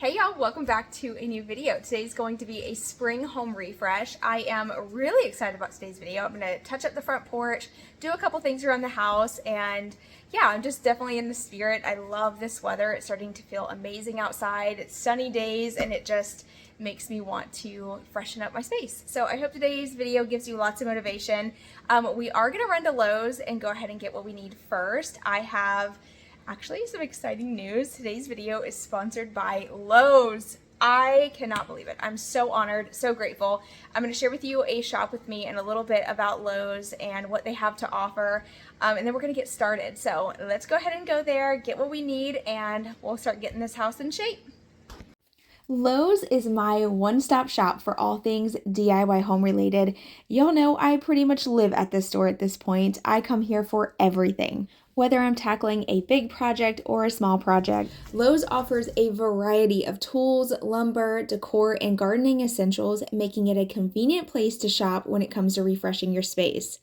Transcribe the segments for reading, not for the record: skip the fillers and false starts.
Hey y'all, welcome back to a new video. Today's going to be a spring home refresh. I am really excited about today's video. I'm going to touch up the front porch, do a couple things around the house, and yeah, I'm just definitely in the spirit. I love this weather. It's starting to feel amazing outside. It's sunny days and it just makes me want to freshen up my space. So I hope today's video gives you lots of motivation. We are going to run to Lowe's and go ahead and get what we need first. I have actually some exciting news. Today's video is sponsored by Lowe's. I cannot believe it. I'm so honored, so grateful. I'm going to share with you a shop with me and a little bit about Lowe's and what they have to offer, and then we're going to get started. So let's go ahead and go there, get what we need, and we'll start getting this house in shape. Lowe's is my one-stop shop for all things DIY home related. Y'all know I pretty much live at this store at this point. I come here for everything. Whether I'm tackling a big project or a small project, Lowe's offers a variety of tools, lumber, decor, and gardening essentials, making it a convenient place to shop when it comes to refreshing your space.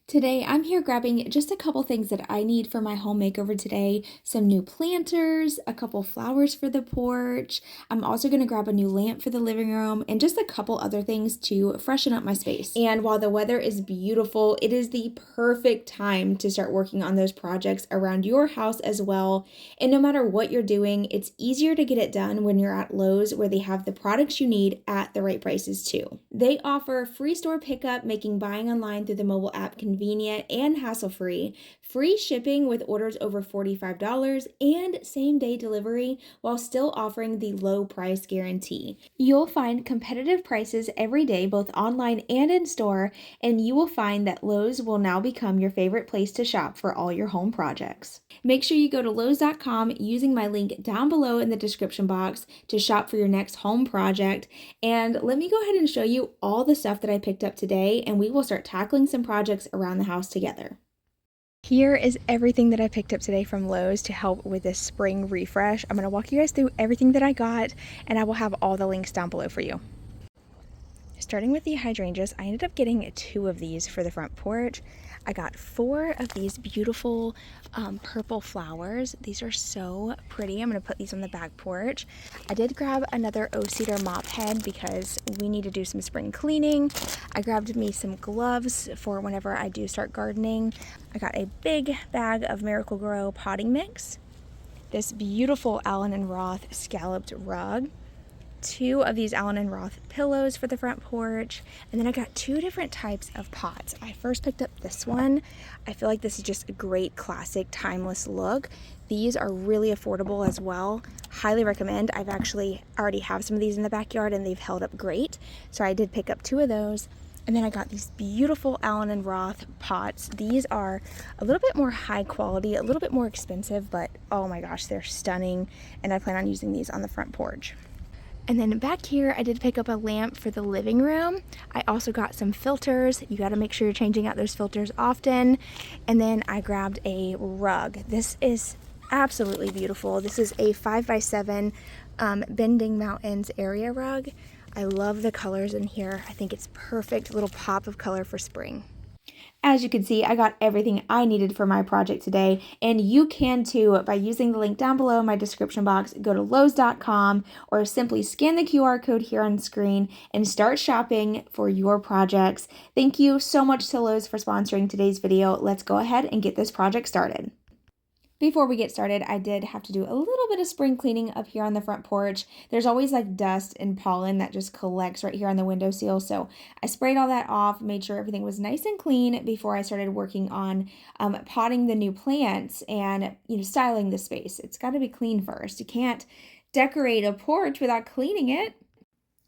Today, I'm here grabbing just a couple things that I need for my home makeover today. Some new planters, a couple flowers for the porch. I'm also going to grab a new lamp for the living room and just a couple other things to freshen up my space. And while the weather is beautiful, it is the perfect time to start working on those projects around your house as well. And no matter what you're doing, it's easier to get it done when you're at Lowe's, where they have the products you need at the right prices too. They offer free store pickup, making buying online through the mobile app convenient and hassle-free, free shipping with orders over $45, and same-day delivery while still offering the low price guarantee. You'll find competitive prices every day, both online and in store, and you will find that Lowe's will now become your favorite place to shop for all your home projects. Make sure you go to Lowes.com using my link down below in the description box to shop for your next home project. And let me go ahead and show you all the stuff that I picked up today, and we will start tackling some projects around the house together. Here is everything that I picked up today from Lowe's to help with this spring refresh. I'm going to walk you guys through everything that I got, and I will have all the links down below for you. Starting with the hydrangeas, I ended up getting 2 of these for the front porch. I got 4 of these beautiful purple flowers. These are so pretty. I'm going to put these on the back porch. I did grab another Ocedar mop head because we need to do some spring cleaning. I grabbed me some gloves for whenever I do start gardening. I got a big bag of Miracle-Gro potting mix. This beautiful Allen & Roth scalloped rug. 2 of these Allen & Roth pillows for the front porch, and then I got 2 different types of pots. I first picked up this one. I feel like this is just a great classic timeless look. These are really affordable as well. Highly recommend. I've actually already have some of these in the backyard and they've held up great, so I did pick up 2 of those. And then I got these beautiful Allen & Roth pots. These are a little bit more high quality, a little bit more expensive, but oh my gosh, they're stunning, and I plan on using these on the front porch. And then back here, I did pick up a lamp for the living room. I also got some filters. You got to make sure you're changing out those filters often. And then I grabbed a rug. This is absolutely beautiful. This is a 5x7 Bending Mountains area rug. I love the colors in here. I think it's perfect little pop of color for spring. As you can see, I got everything I needed for my project today, and you can too by using the link down below in my description box. Go to Lowes.com or simply scan the QR code here on screen and start shopping for your projects. Thank you so much to Lowe's for sponsoring today's video. Let's go ahead and get this project started. Before we get started, I did have to do a little bit of spring cleaning up here on the front porch. There's always like dust and pollen that just collects right here on the windowsill. So I sprayed all that off, made sure everything was nice and clean before I started working on potting the new plants and, styling the space. It's got to be clean first. You can't decorate a porch without cleaning it.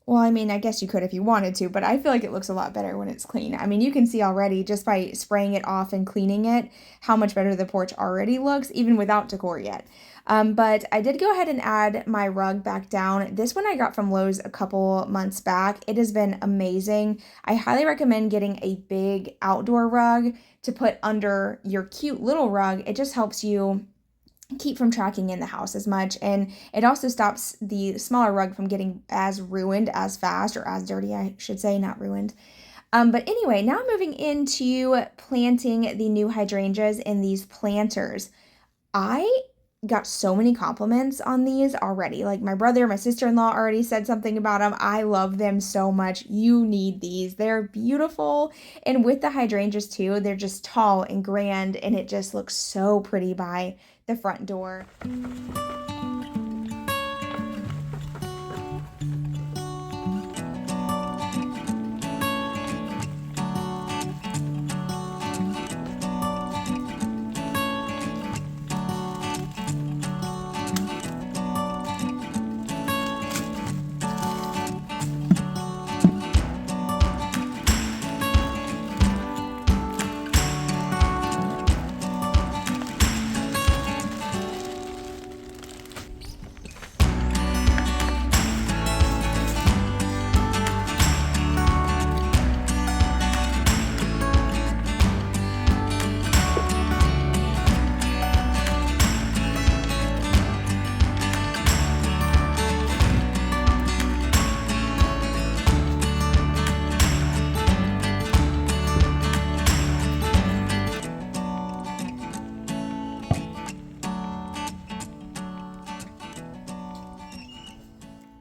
Well, I mean, I guess you could if you wanted to, but I feel like it looks a lot better when it's clean. I mean, you can see already just by spraying it off and cleaning it how much better the porch already looks, even without decor yet. But I did go ahead and add my rug back down. This one I got from Lowe's a couple months back. It has been amazing. I highly recommend getting a big outdoor rug to put under your cute little rug. It just helps you keep from tracking in the house as much, and it also stops the smaller rug from getting as ruined as fast, or as dirty, I should say, not ruined. But anyway, now moving into planting the new hydrangeas in these planters. I got so many compliments on these already. Like my brother, my sister-in-law already said something about them. I love them so much. You need these. They're beautiful. And with the hydrangeas too, they're just tall and grand, and it just looks so pretty by the front door.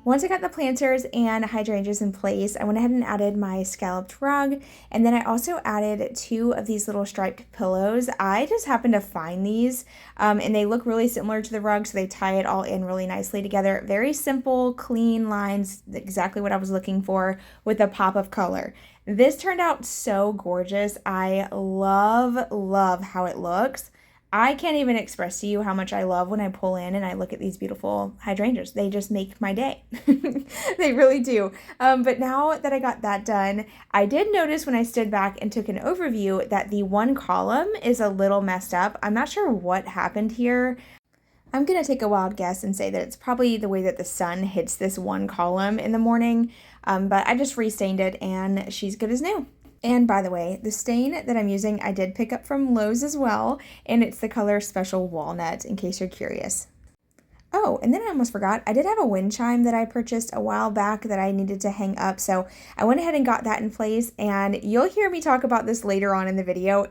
Once I got the planters and hydrangeas in place, I went ahead and added my scalloped rug, and then I also added 2 of these little striped pillows. I just happened to find these, and they look really similar to the rug, so they tie it all in really nicely together. Very simple, clean lines, exactly what I was looking for, with a pop of color. This turned out so gorgeous. I love how it looks. I can't even express to you how much I love when I pull in and I look at these beautiful hydrangeas. They just make my day. They really do. But now that I got that done, I did notice when I stood back and took an overview that the one column is a little messed up. I'm not sure what happened here. I'm going to take a wild guess and say that it's probably the way that the sun hits this one column in the morning. But I just restained it and she's good as new. And by the way, the stain that I'm using, I did pick up from Lowe's as well, and it's the color Special Walnut, in case you're curious. Oh, and then I almost forgot, I did have a wind chime that I purchased a while back that I needed to hang up, so I went ahead and got that in place, and you'll hear me talk about this later on in the video.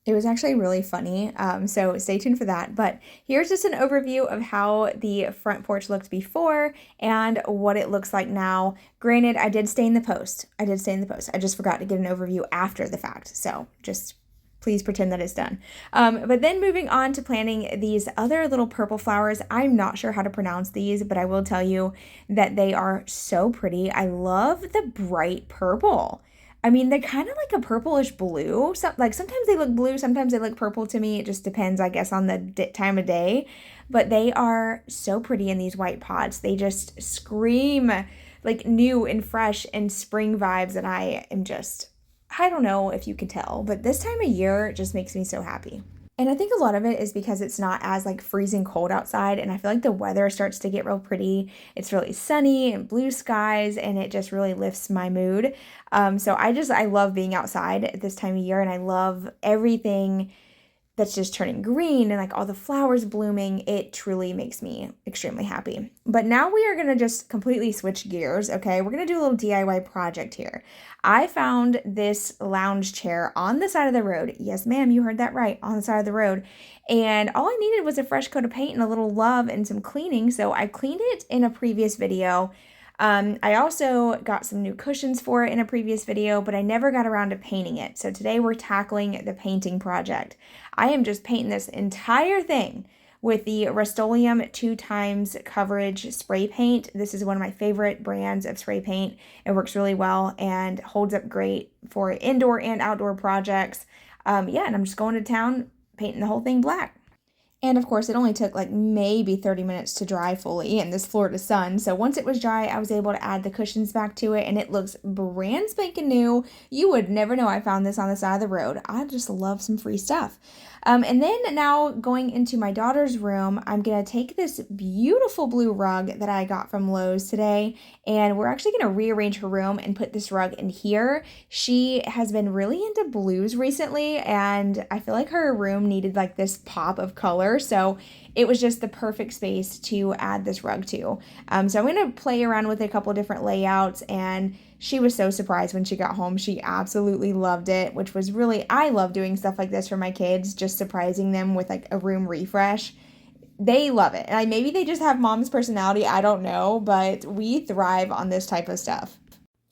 It was actually really funny, so stay tuned for that. But here's just an overview of how the front porch looked before and what it looks like now. Granted, I did stain the post. I just forgot to get an overview after the fact, so just please pretend that it's done. But then moving on to planting these other little purple flowers. I'm not sure how to pronounce these, but I will tell you that they are so pretty. I love the bright purple. I mean, they're kind of like a purplish blue. So, like sometimes they look blue, sometimes they look purple to me. It just depends, I guess, on the time of day. But they are so pretty in these white pots. They just scream like new and fresh and spring vibes. And I don't know if you can tell, but this time of year just makes me so happy. And I think a lot of it is because it's not as like freezing cold outside, and I feel like the weather starts to get real pretty. It's really sunny and blue skies, and it just really lifts my mood. So I love being outside at this time of year, and I love everything that's just turning green and like all the flowers blooming. It truly makes me extremely happy. But now we are going to just completely switch gears, okay? We're going to do a little DIY project here. I found this lounge chair on the side of the road. Yes, ma'am, you heard that right, on the side of the road. And all I needed was a fresh coat of paint and a little love and some cleaning. So I cleaned it in a previous video. I also got some new cushions for it in a previous video, but I never got around to painting it. So today we're tackling the painting project. I am just painting this entire thing with the Rust-Oleum 2x coverage spray paint. This is one of my favorite brands of spray paint. It works really well and holds up great for indoor and outdoor projects. And I'm just going to town painting the whole thing black. And of course, it only took like maybe 30 minutes to dry fully in this Florida sun. So once it was dry, I was able to add the cushions back to it, and it looks brand spanking new. You would never know I found this on the side of the road. I just love some free stuff. And then now going into my daughter's room, I'm going to take this beautiful blue rug that I got from Lowe's today, and we're actually going to rearrange her room and put this rug in here. She has been really into blues recently, and I feel like her room needed like this pop of color, so it was just the perfect space to add this rug to. So I'm going to play around with a couple different layouts, and she was so surprised when she got home. She absolutely loved it, which was really, I love doing stuff like this for my kids, just surprising them with like a room refresh. they love it. And maybe they just have mom's personality, I don't know, but we thrive on this type of stuff.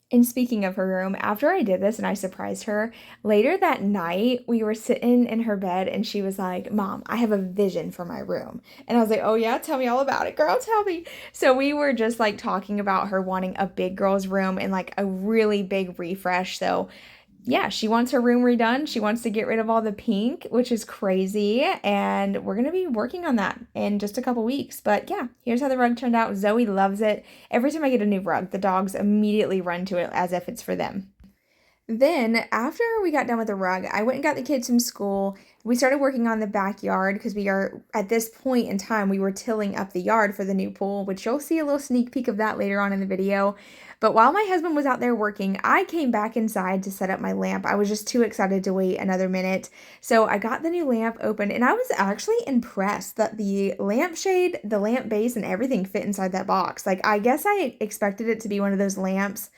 And speaking of her room, after I did this and I surprised her, later that night, we were sitting in her bed and she was like, Mom, I have a vision for my room. And I was like, oh yeah, tell me all about it, girl, tell me. So we were just like talking about her wanting a big girl's room and like a really big refresh. So yeah, she wants her room redone. She wants to get rid of all the pink, which is crazy. And we're going to be working on that in just a couple weeks. But yeah, here's how the rug turned out. Zoe loves it. Every time I get a new rug, the dogs immediately run to it as if it's for them. Then after we got done with the rug, I went and got the kids from school. We started working on the backyard because we are, at this point in time, we were tilling up the yard for the new pool, which you'll see a little sneak peek of that later on in the video. But while my husband was out there working, I came back inside to set up my lamp. I was just too excited to wait another minute. So I got the new lamp open and I was actually impressed that the lampshade, the lamp base, and everything fit inside that box. Like, I guess I expected it to be one of those lamps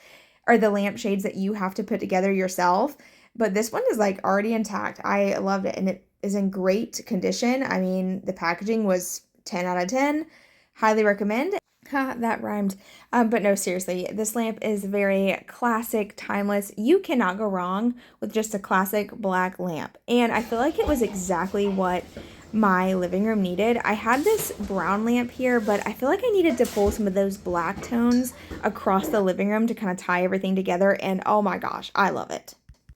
or the lampshades that you have to put together yourself. But this one is like already intact. I loved it and it is in great condition. I mean, the packaging was 10 out of 10. Highly recommend. Ha, that rhymed. But no, seriously, this lamp is very classic, timeless. You cannot go wrong with just a classic black lamp. And I feel like it was exactly what my living room needed. I had this brown lamp here, but I feel like I needed to pull some of those black tones across the living room to kind of tie everything together. And oh my gosh, I love it.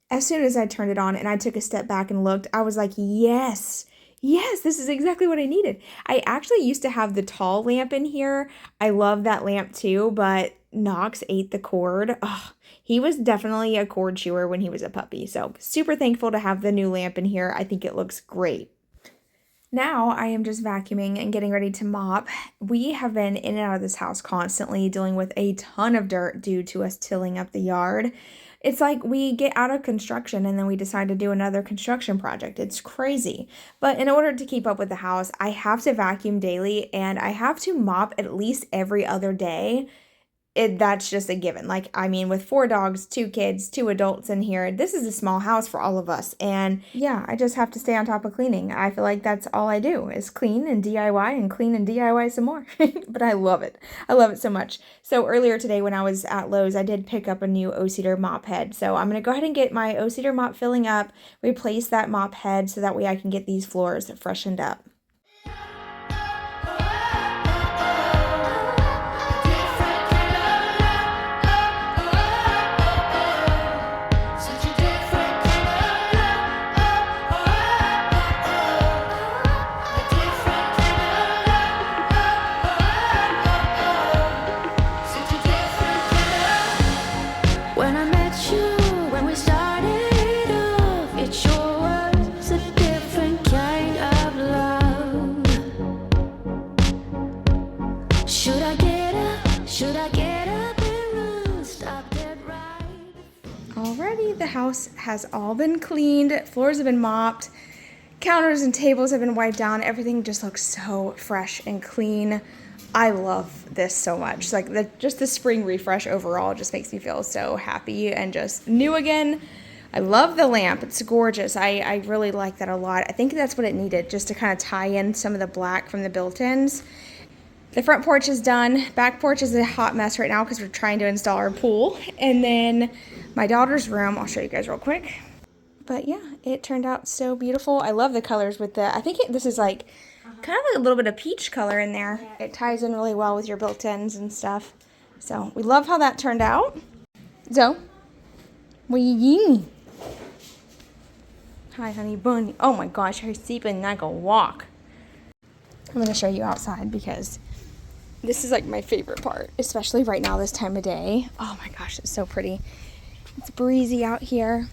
As soon as I turned it on and I took a step back and looked, I was like, yes. Yes, this is exactly what I needed. I actually used to have the tall lamp in here. I love that lamp too, but Knox ate the cord. Ugh, he was definitely a cord chewer when he was a puppy. So super thankful to have the new lamp in here. I think it looks great. Now I am just vacuuming and getting ready to mop. We have been in and out of this house constantly dealing with a ton of dirt due to us tilling up the yard. It's like we get out of construction and then we decide to do another construction project. It's crazy. But in order to keep up with the house, I have to vacuum daily and I have to mop at least every other day. That's just a given. Like, I mean, with 4 dogs, 2 kids, 2 adults in here, this is a small house for all of us. And yeah, I just have to stay on top of cleaning. I feel like that's all I do is clean and DIY some more. But I love it. I love it so much. So earlier today when I was at Lowe's, I did pick up a new Ocedar mop head. So I'm going to go ahead and get my Ocedar mop filling up, replace that mop head so that way I can get these floors freshened up. Alrighty, the house has all been cleaned, floors have been mopped, counters and tables have been wiped down, everything just looks so fresh and clean. I love this so much. Like just the spring refresh overall just makes me feel so happy and just new again. I love the lamp. It's gorgeous. I really like that a lot. I think that's what it needed, just to kind of tie in some of the black from the built-ins. The front porch is done. Back porch is a hot mess right now because we're trying to install our pool. And then my daughter's room, I'll show you guys real quick. But yeah, it turned out so beautiful. I love the colors with the, I think this is like kind of like a little bit of peach color in there. It ties in really well with your built-ins and stuff. So we love how that turned out. So, what are you eating? Hi, honey bunny. Oh my gosh, her sleeping like a walk. I'm going to show you outside because this is like my favorite part, especially right now this time of day. Oh my gosh, it's so pretty. It's breezy out here.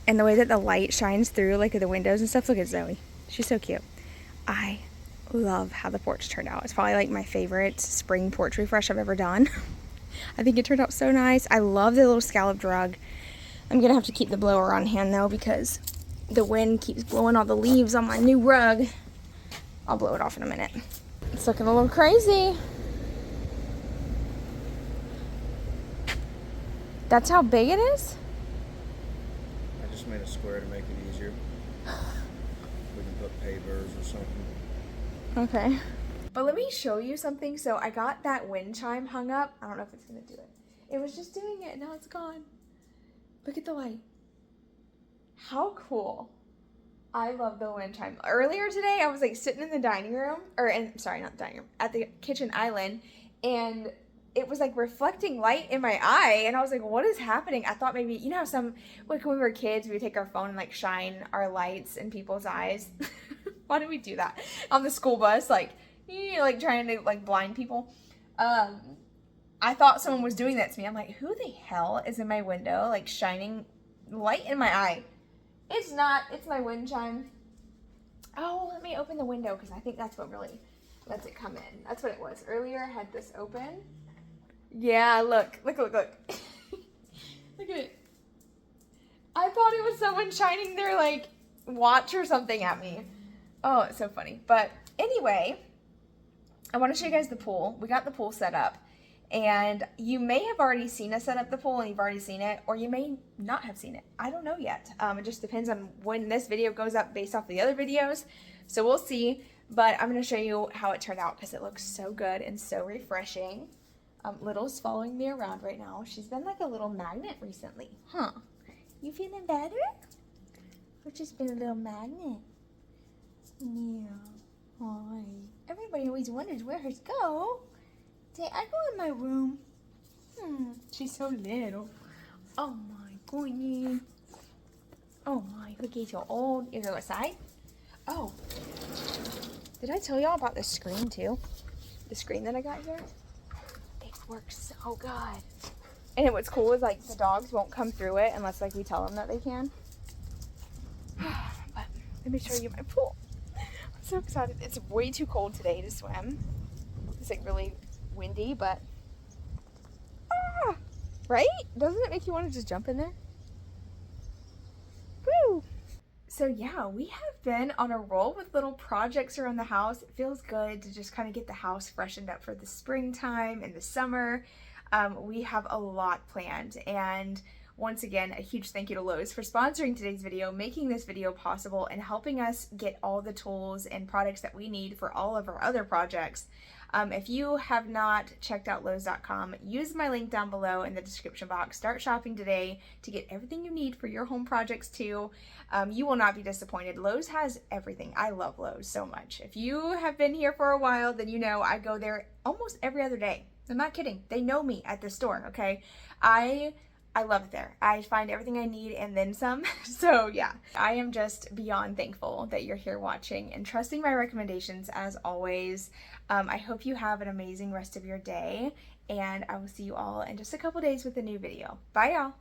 And the way that the light shines through like the windows and stuff. Look at Zoe. She's so cute. I love how the porch turned out. It's probably like my favorite spring porch refresh I've ever done. I think it turned out so nice. I love the little scalloped rug. I'm going to have to keep the blower on hand though because the wind keeps blowing all the leaves on my new rug. I'll blow it off in a minute. It's looking a little crazy. That's how big it is? I just made a square to make it easier. We can put pavers or something. Okay. But let me show you something. So I got that wind chime hung up. I don't know if it's gonna do it. It was just doing it, now it's gone. Look at the light. How cool. I love the wind chime. Earlier today, I was like sitting in the dining room, sorry, not the dining room, at the kitchen island, and it was like reflecting light in my eye, and I was like, what is happening? I thought maybe, you know how like when we were kids, we would take our phone and like shine our lights in people's eyes? Why do we do that? On the school bus, like trying to like blind people. I thought someone was doing that to me. I'm like, who the hell is in my window, like shining light in my eye? It's not, it's my wind chime. Oh, let me open the window because I think that's what really lets it come in. That's what it was. Earlier I had this open. Yeah, look. Look at it. I thought it was someone shining their like watch or something at me. Oh, it's so funny. But anyway, I want to show you guys the pool. We got the pool set up. And you may have already seen us set up the pool and you've already seen it, or you may not have seen it. I don't know yet. It just depends on when this video goes up based off the other videos. So we'll see, but I'm going to show you how it turned out because it looks so good and so refreshing. Little's following me around right now. She's been like a little magnet recently. Huh? You feeling better? Or just been a little magnet? Yeah. Hi. Everybody always wonders where hers go. Say, I go in my room. She's so little. Oh my goodness. Oh my, look at so old. You go outside? Oh. Did I tell y'all about the screen too? The screen that I got here? It works so good. And what's cool is like the dogs won't come through it unless like we tell them that they can. But let me show you my pool. I'm so excited. It's way too cold today to swim. It's like really windy, but right? Doesn't it make you want to just jump in there? Woo! So yeah, we have been on a roll with little projects around the house. It feels good to just kind of get the house freshened up for the springtime and the summer. We have a lot planned, and once again, a huge thank you to Lowe's for sponsoring today's video, making this video possible, and helping us get all the tools and products that we need for all of our other projects. If you have not checked out Lowes.com, use my link down below in the description box. Start shopping today to get everything you need for your home projects too. You will not be disappointed. Lowe's has everything. I love Lowe's so much. If you have been here for a while, then you know I go there almost every other day. I'm not kidding. They know me at the store, okay? I love it there. I find everything I need and then some. So yeah, I am just beyond thankful that you're here watching and trusting my recommendations as always. I hope you have an amazing rest of your day, and I will see you all in just a couple days with a new video. Bye y'all.